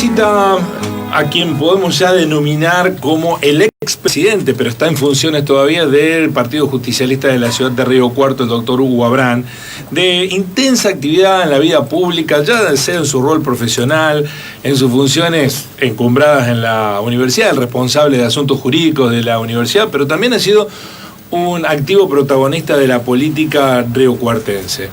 visita a quien podemos ya denominar como el expresidente, pero está en funciones todavía, del Partido Justicialista de la ciudad de Río Cuarto, el doctor Hugo Abrán, de intensa actividad en la vida pública, ya sea en su rol profesional, en sus funciones encumbradas en la universidad, el responsable de asuntos jurídicos de la universidad, pero también ha sido un activo protagonista de la política riocuartense.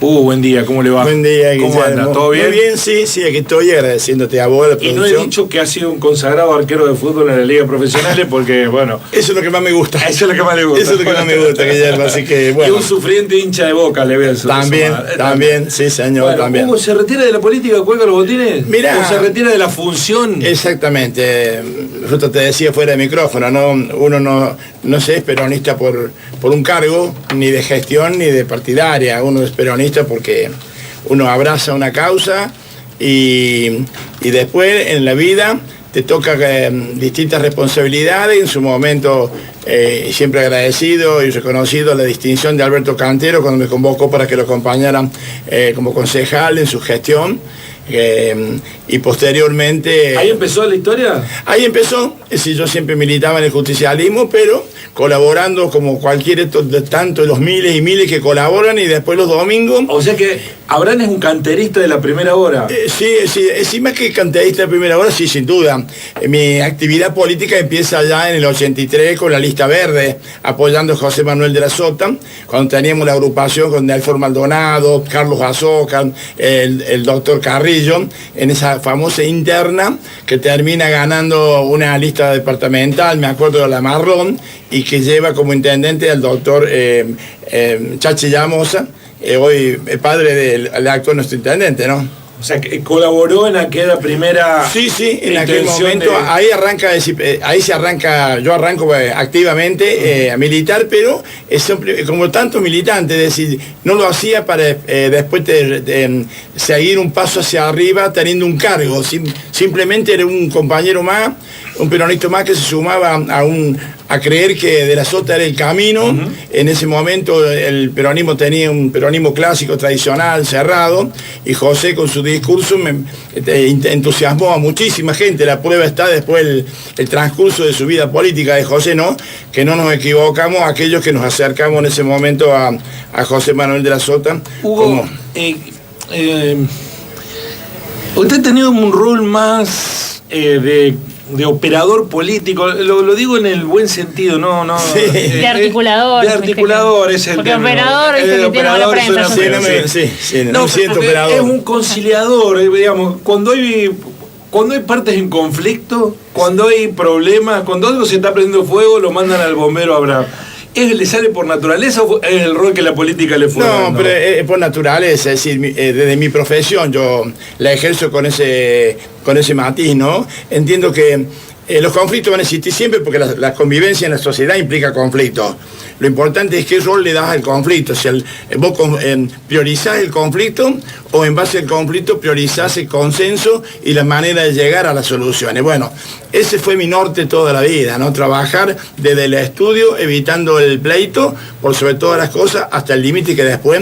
Hugo, buen día, ¿cómo le va? Buen día, Guillermo. ¿Cómo anda? ¿Todo bien? Muy bien, sí, aquí estoy agradeciéndote a vos, a la producción. Y no he dicho que ha sido un consagrado arquero de fútbol en la Liga Profesional porque, bueno... Eso es lo que más me gusta. Eso es lo que más le gusta. Eso es lo que más me gusta, Guillermo, así que, bueno. Y un sufriente hincha de Boca, le veo. También, sí, señor, bueno, también. ¿Hugo se retira de la política, cuelga los botines? Mirá, ¿O se retira de la función? Exactamente. Justo te decía fuera de micrófono, ¿no? Uno no se es peronista por un cargo, ni de gestión, ni de partidaria. Uno es peronista porque uno abraza una causa y después en la vida te toca distintas responsabilidades. En su momento siempre agradecido y reconocido la distinción de Alberto Cantero cuando me convocó para que lo acompañara como concejal en su gestión. Y posteriormente... ¿Ahí empezó la historia? Ahí empezó. Yo siempre militaba en el justicialismo, pero colaborando como cualquier tanto de los miles y miles que colaboran, y después los domingos... O sea que Abrán es un canterista de la primera hora. Sí, más que canterista de primera hora, sí, sin duda. Mi actividad política empieza ya en el 83 con la Lista Verde, apoyando a José Manuel de la Sota, cuando teníamos la agrupación con Nelfor Maldonado, Carlos Azoka, el doctor Carrillo, en esa famosa interna que termina ganando una lista departamental, me acuerdo de la Marrón, y que lleva como intendente al doctor Chachi Llamosa, hoy padre del actual nuestro intendente, ¿no? O sea, que colaboró en aquella primera... Sí, en aquel momento, ahí se arranca, yo arranco activamente a militar, pero como tantos militantes, es decir, no lo hacía para después seguir un paso hacia arriba teniendo un cargo, simplemente era un compañero más, un peronista más que se sumaba a creer que de la Sota era el camino. En ese momento el peronismo tenía un peronismo clásico, tradicional, cerrado, y José con su discurso entusiasmó a muchísima gente. La prueba está después el transcurso de su vida política de José, ¿no? Que no nos equivocamos aquellos que nos acercamos en ese momento a José Manuel de la Sota. Hugo, usted ha tenido un rol más de operador político, lo digo en el buen sentido, no sí. De articulador. De articulador es el porque término. operador es el que la prensa. No siento operador. Es un conciliador, digamos, cuando hay partes en conflicto, cuando hay problemas, cuando algo se está prendiendo fuego, lo mandan al bombero Abraham. ¿Le sale por naturaleza o es el rol que la política le fue dando? No, pero es por naturaleza, es decir, desde mi profesión yo la ejerzo con ese matiz, ¿no? Entiendo que los conflictos van a existir siempre porque la convivencia en la sociedad implica conflictos. Lo importante es qué rol le das al conflicto. Si vos priorizás el conflicto o en base al conflicto priorizás el consenso y la manera de llegar a las soluciones. Bueno, ese fue mi norte toda la vida, ¿no? Trabajar desde el estudio, evitando el pleito, por sobre todas las cosas, hasta el límite que después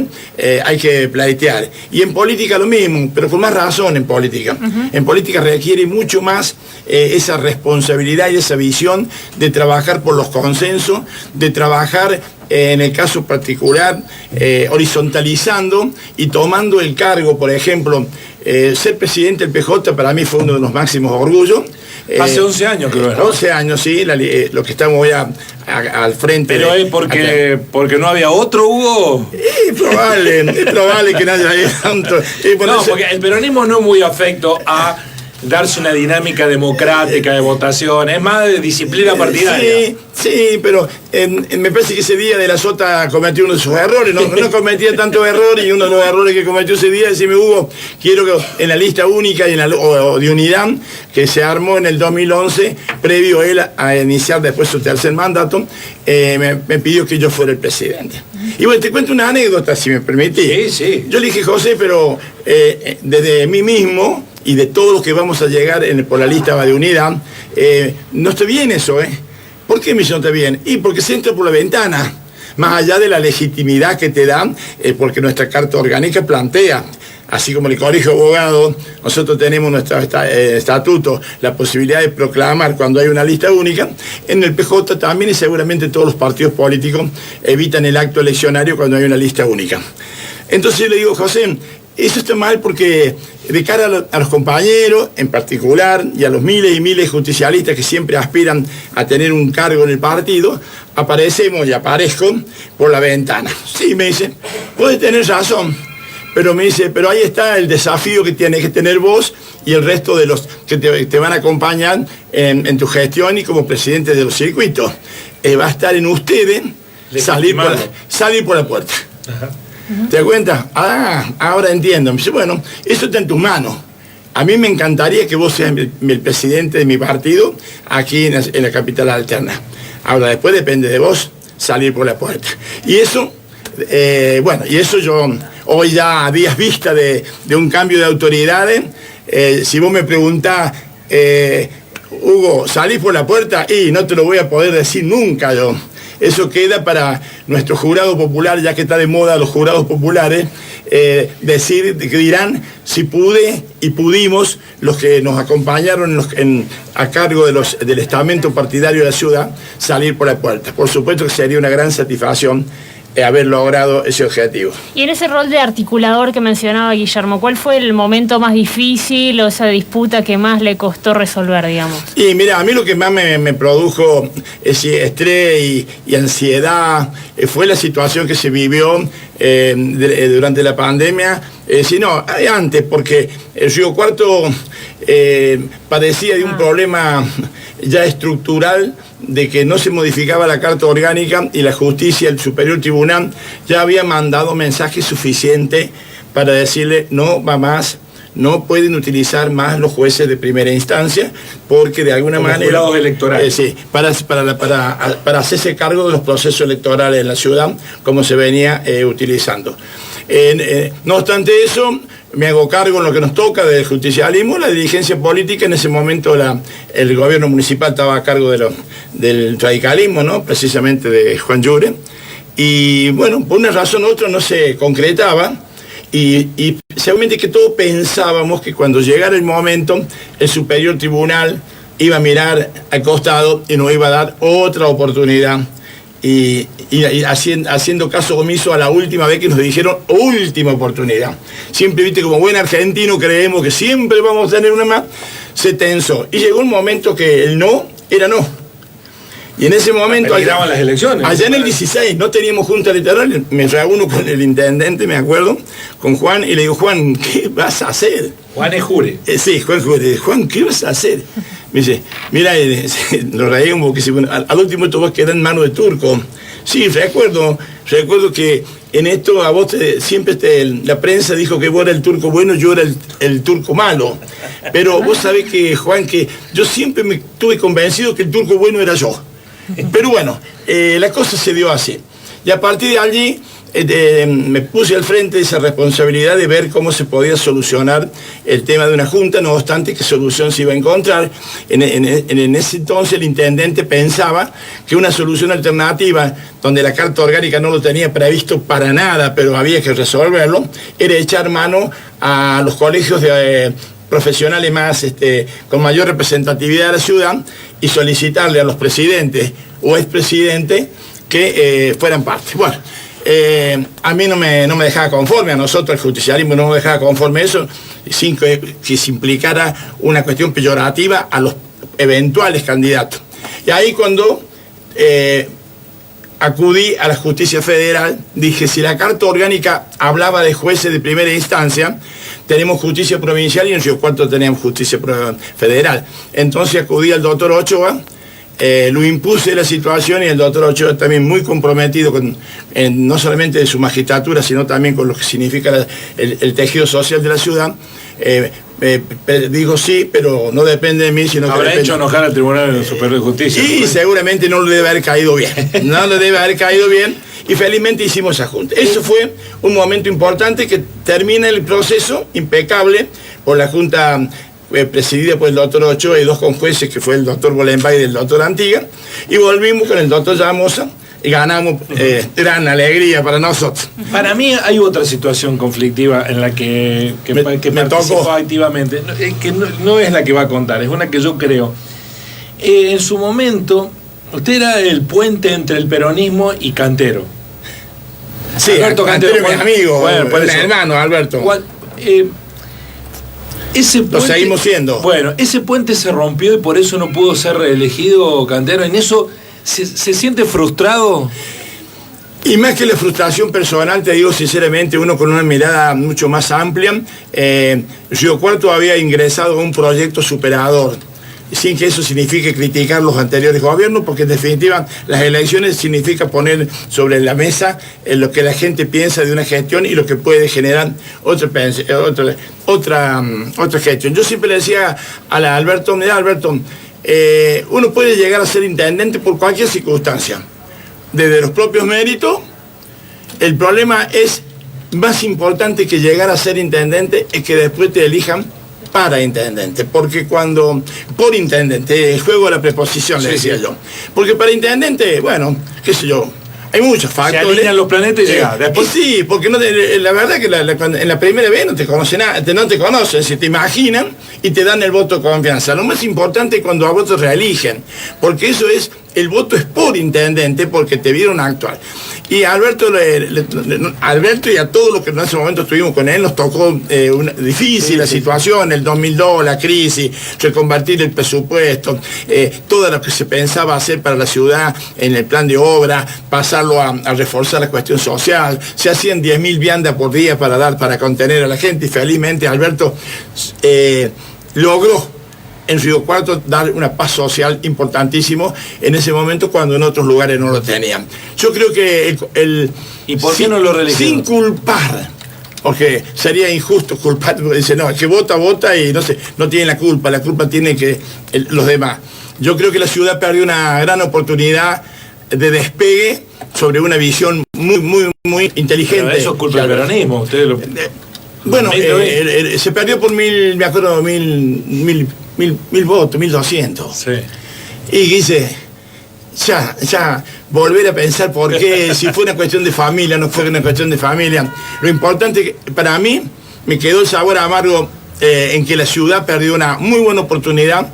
hay que pleitear. Y en política lo mismo, pero con más razón en política. En política requiere mucho más esa responsabilidad y esa visión de trabajar por los consensos, de trabajar en el caso particular horizontalizando y tomando el cargo. Por ejemplo, ser presidente del PJ para mí fue uno de los máximos orgullos. Hace 11 años creo, ¿no? 11 años, sí, lo que estamos hoy al frente. Pero es porque no había otro, Hugo. Es probable que no haya tanto. No, porque el peronismo no es muy afecto a darse una dinámica democrática de votación, es más de disciplina partidaria. Sí, pero me parece que ese día de la Sota cometió uno de sus errores, no cometía tantos errores, y uno de los errores que cometió ese día, decirme, Hugo, quiero que en la lista única y o de unidad que se armó en el 2011, previo él a iniciar después su tercer mandato, me pidió que yo fuera el presidente. Y bueno, te cuento una anécdota, si me permitís. Sí. Yo le dije, José, pero desde mí mismo y de todos los que vamos a llegar por la lista de unidad, no está bien eso, ¿Por qué me dice no está bien? Y porque se entra por la ventana, más allá de la legitimidad que te dan, porque nuestra carta orgánica plantea así como el Colegio de Abogados, nosotros tenemos nuestro estatuto, la posibilidad de proclamar cuando hay una lista única, en el PJ también y seguramente todos los partidos políticos evitan el acto eleccionario cuando hay una lista única. Entonces yo le digo, José, eso está mal porque de cara a los compañeros en particular y a los miles y miles de justicialistas que siempre aspiran a tener un cargo en el partido, aparecemos y aparezco por la ventana. Sí, me dice, puede tener razón, pero me dice, pero ahí está el desafío que tienes que tener vos y el resto de los que te van a acompañar en tu gestión y como presidente de los circuitos. Va a estar en ustedes salir por la puerta. Ajá. ¿Te das cuenta? Ahora entiendo. Me dice, bueno, eso está en tus manos. A mí me encantaría que vos seas el presidente de mi partido aquí en la capital alterna. Ahora, después depende de vos salir por la puerta. Y eso, yo, hoy ya a días vista de un cambio de autoridades, si vos me preguntás, Hugo, ¿salís por la puerta? Y no te lo voy a poder decir nunca yo. Eso queda para nuestro jurado popular, ya que está de moda los jurados populares, decir que dirán si pude y pudimos los que nos acompañaron a cargo del estamento partidario de la ciudad salir por la puerta. Por supuesto que sería una gran satisfacción haber logrado ese objetivo. Y en ese rol de articulador que mencionaba Guillermo, ¿cuál fue el momento más difícil o esa disputa que más le costó resolver, digamos? Y mira, a mí lo que más me produjo ese estrés y ansiedad fue la situación que se vivió durante la pandemia, sino antes, porque el Río Cuarto padecía de un problema ya estructural de que no se modificaba la Carta Orgánica y la justicia, el Superior Tribunal, ya había mandado mensajes suficientes para decirle no va más, no pueden utilizar más los jueces de primera instancia porque de alguna manera... Jurados electorales. Sí, para hacerse cargo de los procesos electorales en la ciudad como se venía utilizando. No obstante eso, me hago cargo en lo que nos toca del justicialismo, la dirigencia política. En ese momento el gobierno municipal estaba a cargo del radicalismo, ¿no? Precisamente de Juan Llure. Y bueno, por una razón u otra no se concretaba. Y seguramente que todos pensábamos que cuando llegara el momento, el Superior Tribunal iba a mirar al costado y nos iba a dar otra oportunidad. Y haciendo caso omiso a la última vez que nos dijeron última oportunidad. Siempre, viste, como buen argentino creemos que siempre vamos a tener una más, se tensó. Y llegó un momento que el no era no. Y en ese momento... Peligraban las elecciones. Allá en el 16 no teníamos junta electoral, me reúno con el intendente, me acuerdo, con Juan, y le digo, Juan, ¿qué vas a hacer? Juan es Jure. Sí, Juan Jure. Juan, ¿qué vas a hacer? Me dice, mira, lo reímos porque al último esto va a quedar en manos de Turco. Sí, recuerdo que en esto a vos siempre la prensa dijo que vos eras el turco bueno, yo era el turco malo. Pero vos sabés que, Juan, que yo siempre me estuve convencido que el turco bueno era yo. Pero bueno, la cosa se dio así. Y a partir de allí me puse al frente de esa responsabilidad de ver cómo se podía solucionar el tema de una junta, no obstante qué solución se iba a encontrar. En ese entonces el intendente pensaba que una solución alternativa, donde la Carta Orgánica no lo tenía previsto para nada, pero había que resolverlo, era echar mano a los colegios profesionales más con mayor representatividad de la ciudad y solicitarle a los presidentes o expresidentes que fueran parte. Bueno, a mí no me dejaba conforme, a nosotros el justicialismo no nos dejaba conforme eso, sin que se implicara una cuestión peyorativa a los eventuales candidatos. Y ahí cuando acudí a la justicia federal, dije, si la Carta Orgánica hablaba de jueces de primera instancia, tenemos justicia provincial y en Río Cuarto tenemos justicia federal. Entonces acudí al doctor Ochoa, lo impuse la situación y el doctor Ochoa también muy comprometido no solamente de su magistratura, sino también con lo que significa el tejido social de la ciudad. Digo sí, pero no depende de mí, sino que habrá hecho enojar al Tribunal Superior de Justicia. Sí, ¿no? Seguramente no le debe haber caído bien. No le debe haber caído bien. Y felizmente hicimos esa junta. Eso fue un momento importante que termina el proceso impecable por la junta presidida por el doctor Ochoa y dos conjueces, que fue el doctor Bolenbay y el doctor Antiga, y volvimos con el doctor Llamosa ganamos, gran alegría para nosotros. Para mí hay otra situación conflictiva en la que Me participó tocó. activamente, que no es la que va a contar, es una que yo creo. En su momento, usted era el puente entre el peronismo y Cantero. Sí, Alberto Cantero, mi amigo, bueno, por mi eso. hermano, Alberto. Ese puente, Lo seguimos siendo. Bueno, ese puente se rompió y por eso no pudo ser reelegido Cantero. ¿En eso se siente frustrado? Y más que la frustración personal, te digo sinceramente, uno con una mirada mucho más amplia, Río Cuarto había ingresado a un proyecto superador, sin que eso signifique criticar los anteriores gobiernos, porque en definitiva las elecciones significa poner sobre la mesa lo que la gente piensa de una gestión y lo que puede generar otra gestión. Yo siempre le decía a Alberto, mira Alberto, uno puede llegar a ser intendente por cualquier circunstancia, desde los propios méritos. El problema es más importante que llegar a ser intendente es que después te elijan para intendente, porque por intendente, el juego de la preposición, le decía yo, porque para intendente, bueno, qué sé yo, hay muchos factores. Se alinean los planetas y llega. Después... Sí, porque la verdad que en la primera vez no te conocen nada, no te conocen, se te imaginan y te dan el voto de confianza. Lo más importante es cuando a vos te reeligen, porque eso es, el voto es por intendente, porque te vieron actuar. Y a Alberto y a todos los que en ese momento estuvimos con él, nos tocó difícil la situación, el 2002, la crisis, reconvertir el presupuesto, todo lo que se pensaba hacer para la ciudad en el plan de obra, pasarlo a reforzar la cuestión social. Se hacían 10.000 viandas por día para contener a la gente, y felizmente Alberto logró en Río Cuarto dar una paz social importantísimo en ese momento cuando en otros lugares no lo tenían. Yo creo que ¿Y por qué no lo reeligieron? Sin culpar, porque sería injusto culpar, porque dice, no, el que vota y no tiene la culpa tiene que los demás. Yo creo que la ciudad perdió una gran oportunidad de despegue sobre una visión muy inteligente. Pero eso es culpa del peronismo, ustedes lo... Bueno, se perdió por me acuerdo, mil votos, 1.200. Sí. Y dice, ya, volver a pensar por qué, si fue una cuestión de familia, no fue una cuestión de familia. Lo importante que para mí me quedó el sabor amargo en que la ciudad perdió una muy buena oportunidad.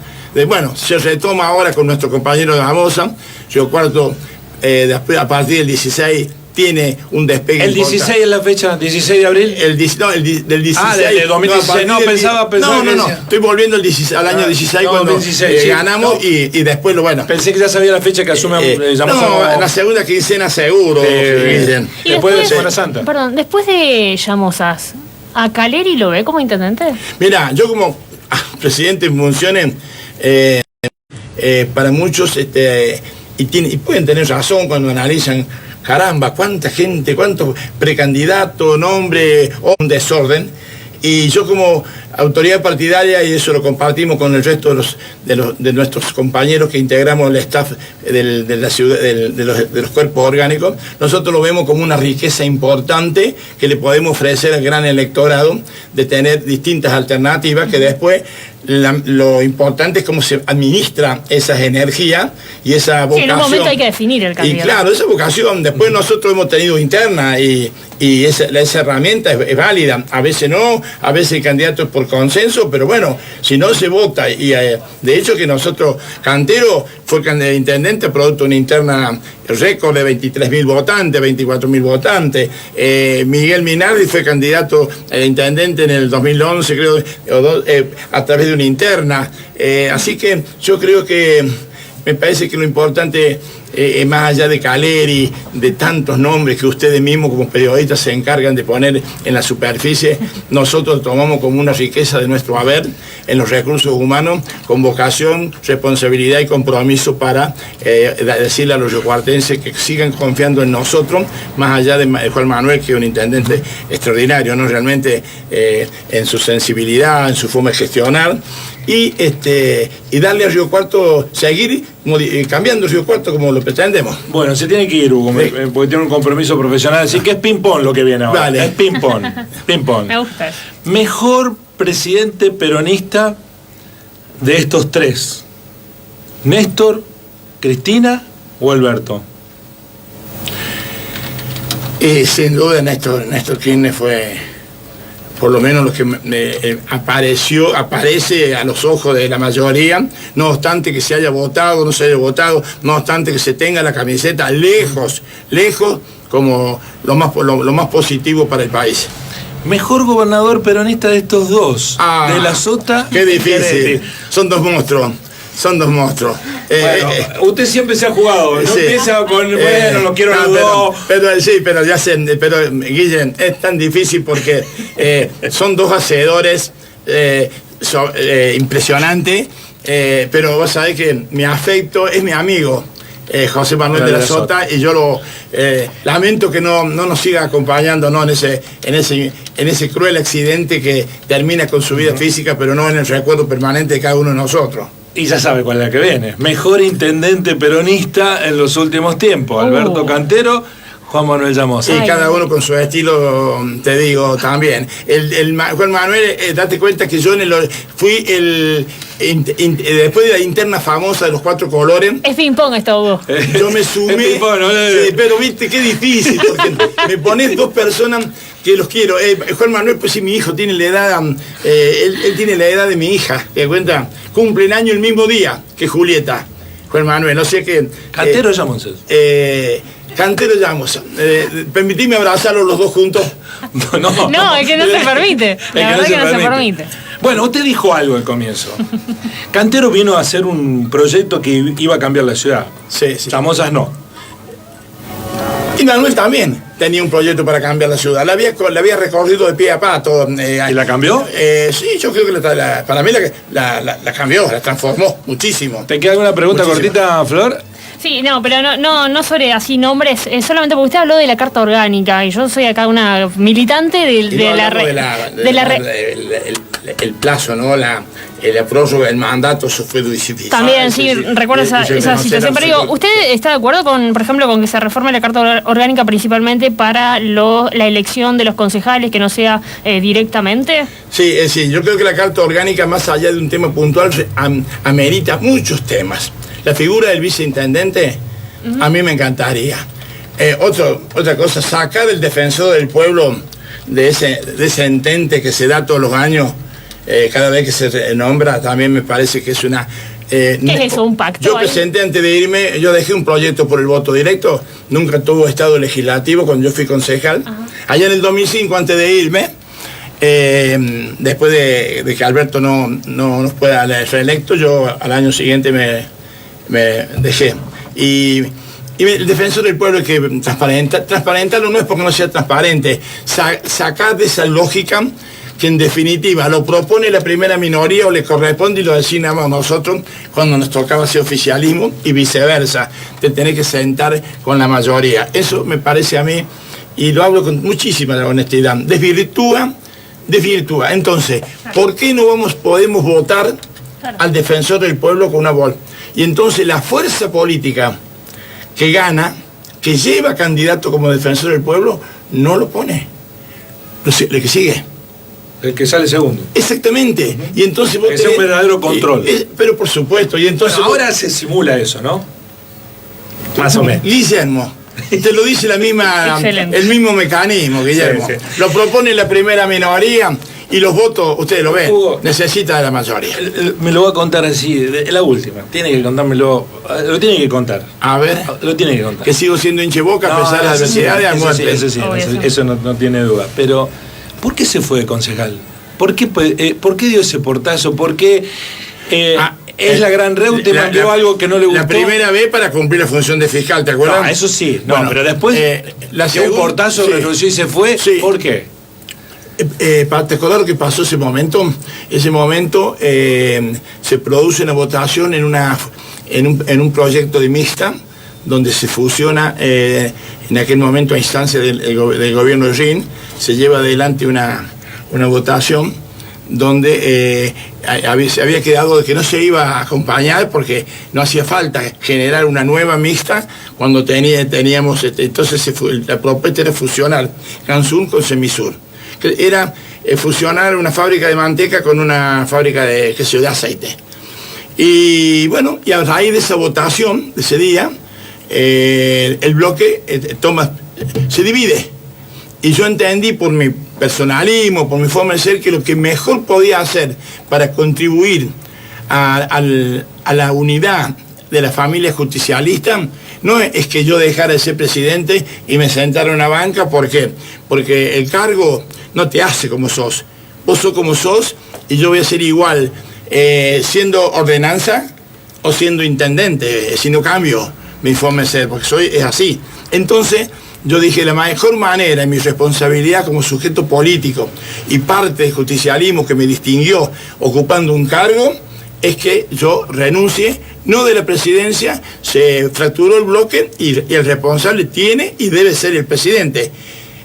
Se retoma ahora con nuestro compañero de Amosa. Río Cuarto, después, a partir del 16, tiene un despegue. ¿El 16 es la fecha? ¿16 de abril? Del 16. Ah, del 2016. No, pensaba. No. Estoy volviendo al año 16 cuando 16, ganamos, no. y después Pensé que ya sabía la fecha que asume la segunda quincena seguro. Después de Semana Santa. Perdón, después de Llamosas, ¿a Caleri lo ve como intendente? Mira, yo como presidente en funciones, para muchos, y pueden tener razón cuando analizan, caramba, cuánta gente, cuántos precandidatos, nombre, o un desorden. Y yo como autoridad partidaria, y eso lo compartimos con el resto de nuestros compañeros que integramos el staff de la ciudad, de los cuerpos orgánicos, nosotros lo vemos como una riqueza importante que le podemos ofrecer al gran electorado, de tener distintas alternativas que después... lo importante es cómo se administra esas energías y esa vocación. Sí, en un momento hay que definir el candidato. Y claro, esa vocación, después nosotros hemos tenido interna y esa herramienta es válida. A veces no, a veces el candidato es por consenso, pero bueno, si no se vota. Y de hecho que nosotros, Cantero fue intendente producto de una interna récord de 23.000 votantes, 24.000 votantes. Miguel Minardi fue candidato a intendente en el 2011, creo, a través de una interna. Así que yo creo que me parece que lo importante, más allá de Caleri, de tantos nombres que ustedes mismos como periodistas se encargan de poner en la superficie, nosotros tomamos como una riqueza de nuestro haber en los recursos humanos, con vocación, responsabilidad y compromiso para decirle a los riocuartenses que sigan confiando en nosotros, más allá de Juan Manuel, que es un intendente extraordinario, ¿no? Realmente en su sensibilidad, en su forma de gestionar, y darle a Río Cuarto, seguir cambiando Río Cuarto como lo pretendemos. Bueno, se tiene que ir, Hugo, sí, porque tiene un compromiso profesional, así que es ping-pong lo que viene ahora. Vale. Es ping-pong. Ping-pong. Me gusta. Mejor presidente peronista de estos tres: ¿Néstor, Cristina o Alberto? Y sin duda Néstor Kirchner fue, por lo menos lo que aparece a los ojos de la mayoría, no obstante que se haya votado, no se haya votado, no obstante que se tenga la camiseta lejos, como lo más positivo para el país. Mejor gobernador peronista de estos dos, de la Sota. Qué difícil, son dos monstruos. Bueno, usted siempre se ha jugado, no empieza con, lo quiero los dos. Pero ya sé, Guillem, es tan difícil porque son dos hacedores impresionantes, pero vos sabés que mi afecto es mi amigo. José Manuel de la Sota, y yo lamento que no nos siga acompañando, ¿no? en ese cruel accidente que termina con su vida física, pero no en el recuerdo permanente de cada uno de nosotros. Y ya sabe cuál es la que viene. Mejor intendente peronista en los últimos tiempos. Alberto Cantero, Juan Manuel Llamosa. Y cada uno con su estilo, te digo, también. Juan Manuel, date cuenta que yo fui después de la interna famosa de los 4 colores. Es ping-pong esto, Hugo. Yo me sumé. Sí, pero viste, qué difícil, porque me pones dos personas que los quiero. Juan Manuel, pues sí, mi hijo tiene la edad, él tiene la edad de mi hija, ¿te das cuenta? Cumplen año el mismo día que Julieta. Juan Manuel, no sé qué. Cantero Llamosa. Cantero Llamosa. Permitime abrazarlos los dos juntos. No, es que no se permite. La verdad que no se permite. Bueno, usted dijo algo al comienzo. Cantero vino a hacer un proyecto que iba a cambiar la ciudad. Sí. Llamosas no. Y Manuel también tenía un proyecto para cambiar la ciudad. La había recorrido de pie a pato. ¿Y la cambió? Sí, yo creo que para mí la cambió, la transformó muchísimo. ¿Te queda alguna pregunta cortita, Flor? Sí, no, pero no sobre así nombres, solamente porque usted habló de la carta orgánica y yo soy acá una militante el plazo, ¿no? El prórroga del mandato, eso fue difícil. También, sí, recuerdo esa situación. Pero digo, ¿usted está de acuerdo por ejemplo, con que se reforme la carta orgánica principalmente para la elección de los concejales, que no sea directamente? Sí, yo creo que la carta orgánica, más allá de un tema puntual, amerita muchos temas. La figura del viceintendente, a mí me encantaría. Otra cosa, sacar el defensor del pueblo de ese entente que se da todos los años, cada vez que se nombra, también me parece que es una... ¿Qué es eso, un pacto? Yo presenté antes de irme, yo dejé un proyecto por el voto directo, nunca tuvo estado legislativo cuando yo fui concejal. Allá en el 2005, antes de irme, después de que Alberto no nos pueda reelecto, yo al año siguiente me dejé. Y el defensor del pueblo es que transparentarlo no es porque no sea transparente, sacar de esa lógica que en definitiva lo propone la primera minoría o le corresponde y lo designamos nosotros cuando nos tocaba hacer oficialismo y viceversa, de tener que sentar con la mayoría. Eso me parece a mí, y lo hablo con muchísima honestidad, desvirtúa. Entonces, ¿por qué no podemos votar al defensor del pueblo con una voz? Y entonces la fuerza política que gana, que lleva candidato como defensor del pueblo, no lo pone. El que sigue. El que sale segundo. Exactamente. Y entonces vos es un verdadero control. Pero por supuesto. Y entonces ahora se simula eso, ¿no? Más o menos. Guillermo, te lo dice el mismo mecanismo, Guillermo. Sí. Lo propone la primera minoría y los votos, ustedes lo ven, Hugo, necesita de la mayoría. Me lo va a contar así, la última. Tiene que contármelo, lo tiene que contar. A ver. Lo tiene que contar. Que sigo siendo hinche boca a pesar de la adversidad de la muerte. Eso no tiene duda. Pero, ¿por qué se fue de concejal? ¿Por qué dio ese portazo? ¿Por qué es la gran Reute mandó algo que no le gustó? La primera vez para cumplir la función de fiscal, ¿te acuerdas? No, eso sí. No, bueno, pero después dio un portazo, renunció y se fue. Sí. ¿Por qué? ¿Te acordás lo que pasó ese momento? Ese momento se produce una votación en un proyecto de mixta, donde se fusiona en aquel momento a instancia del gobierno de RIN, se lleva adelante una votación donde se había quedado de que no se iba a acompañar porque no hacía falta generar una nueva mixta cuando teníamos, entonces la propuesta era fusionar Cansur con Semisur. Era fusionar una fábrica de manteca con una fábrica de aceite. Y bueno, y a raíz de esa votación, de ese día, el bloque se divide. Y yo entendí por mi personalismo, por mi forma de ser, que lo que mejor podía hacer para contribuir a la unidad de la familia justicialista no es que yo dejara de ser presidente y me sentara en una banca. ¿Por qué? Porque el cargo no te hace como sos. Vos sos como sos y yo voy a ser igual siendo ordenanza o siendo intendente, si no cambio mi forma de ser, porque es así. Entonces yo dije, la mejor manera, en mi responsabilidad como sujeto político y parte del justicialismo que me distinguió ocupando un cargo, es que yo renuncie, no de la presidencia, se fracturó el bloque y el responsable tiene y debe ser el presidente.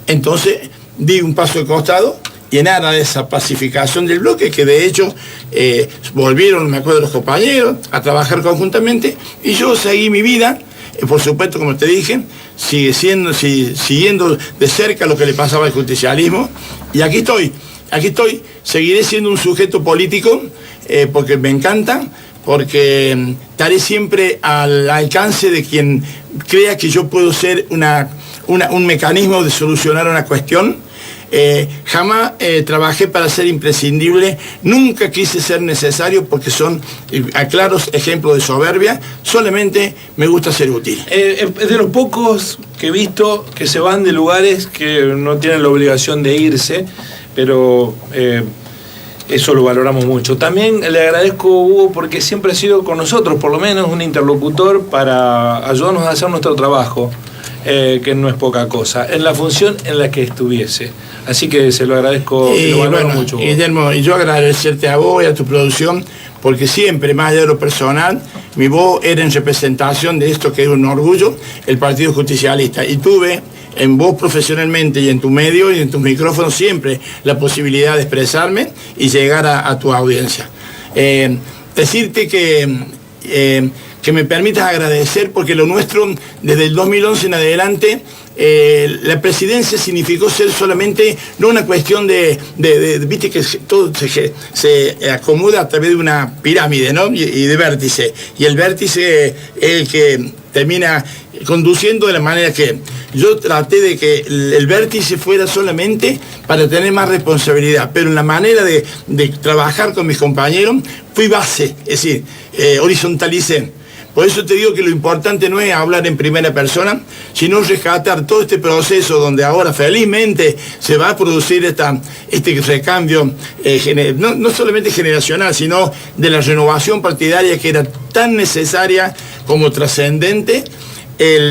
Entonces di un paso de costado y en aras de esa pacificación del bloque, que de hecho volvieron, me acuerdo, los compañeros a trabajar conjuntamente, y yo seguí mi vida, por supuesto, como te dije, siguiendo de cerca lo que le pasaba al justicialismo, y aquí estoy, seguiré siendo un sujeto político, porque me encanta, porque estaré siempre al alcance de quien crea que yo puedo ser un mecanismo de solucionar una cuestión. Jamás trabajé para ser imprescindible, nunca quise ser necesario porque son claros ejemplos de soberbia, solamente me gusta ser útil. Es de los pocos que he visto que se van de lugares que no tienen la obligación de irse, pero eso lo valoramos mucho. También le agradezco, Hugo, porque siempre ha sido con nosotros, por lo menos, un interlocutor para ayudarnos a hacer nuestro trabajo, que no es poca cosa, en la función en la que estuviese. Así que se lo agradezco y lo valoro mucho. Guillermo, y yo agradecerte a vos y a tu producción, porque siempre, más allá de lo personal, mi voz era en representación de esto que es un orgullo, el Partido Justicialista. Y tuve en vos profesionalmente y en tu medio y en tus micrófonos siempre la posibilidad de expresarme y llegar a tu audiencia. Decirte que me permitas agradecer, porque lo nuestro, desde el 2011 en adelante, la presidencia significó ser solamente, no una cuestión viste que todo se acomoda a través de una pirámide, ¿no? Y de vértice. Y el vértice es el que termina conduciendo de la manera que yo traté de que el vértice fuera solamente para tener más responsabilidad, pero en la manera de trabajar con mis compañeros fui base, es decir, horizontalicé. Por eso te digo que lo importante no es hablar en primera persona, sino rescatar todo este proceso donde ahora felizmente se va a producir este recambio, no solamente generacional, sino de la renovación partidaria que era tan necesaria como trascendente.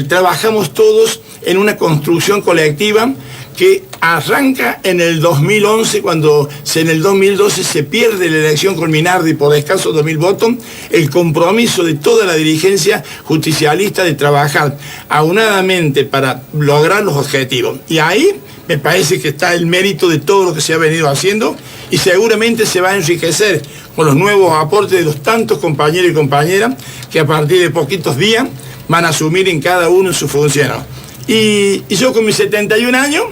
Trabajamos todos en una construcción colectiva que arranca en el 2011, cuando en el 2012 se pierde la elección con Minardi por escasos 2.000 votos, el compromiso de toda la dirigencia justicialista de trabajar aunadamente para lograr los objetivos. Y ahí me parece que está el mérito de todo lo que se ha venido haciendo, y seguramente se va a enriquecer con los nuevos aportes de los tantos compañeros y compañeras que a partir de poquitos días van a asumir en cada uno su función. Y yo con mis 71 años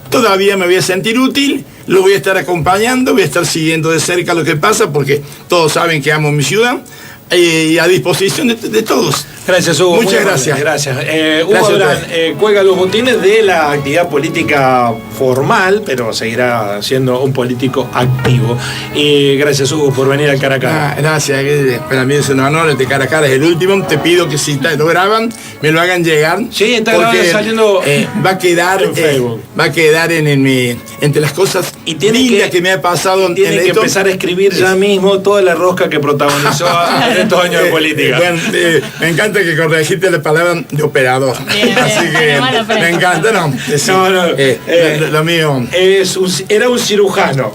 todavía me voy a sentir útil, lo voy a estar acompañando, voy a estar siguiendo de cerca lo que pasa, porque todos saben que amo mi ciudad, y a disposición de todos. Gracias, Hugo. Muchas gracias. Gracias. Hugo Abrán cuelga los botines de la actividad política formal, pero seguirá siendo un político activo. Gracias, Hugo, por venir al Cara a Cara. Gracias, para mí es un honor. Este Cara a Cara es el último. Te pido que si lo graban, me lo hagan llegar. Sí, está saliendo va a quedar en Facebook. Va a quedar entre las cosas lindas que me ha pasado. Tiene que empezar a escribir ya mismo toda la rosca que protagonizó en estos años de política. Me encanta que corregiste la palabra de operador. Bien, así que me encanta, ¿no? Lo mío. Era un cirujano.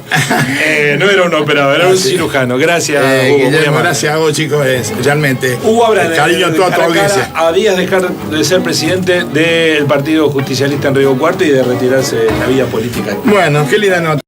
No era un operador, era un cirujano. Gracias, Hugo. Gracias a vos, chicos, realmente. Hugo Abrán, cariño a toda tu audiencia. A días de dejar de ser presidente del Partido Justicialista en Río Cuarto y de retirarse de la vida política. Bueno, qué linda nota.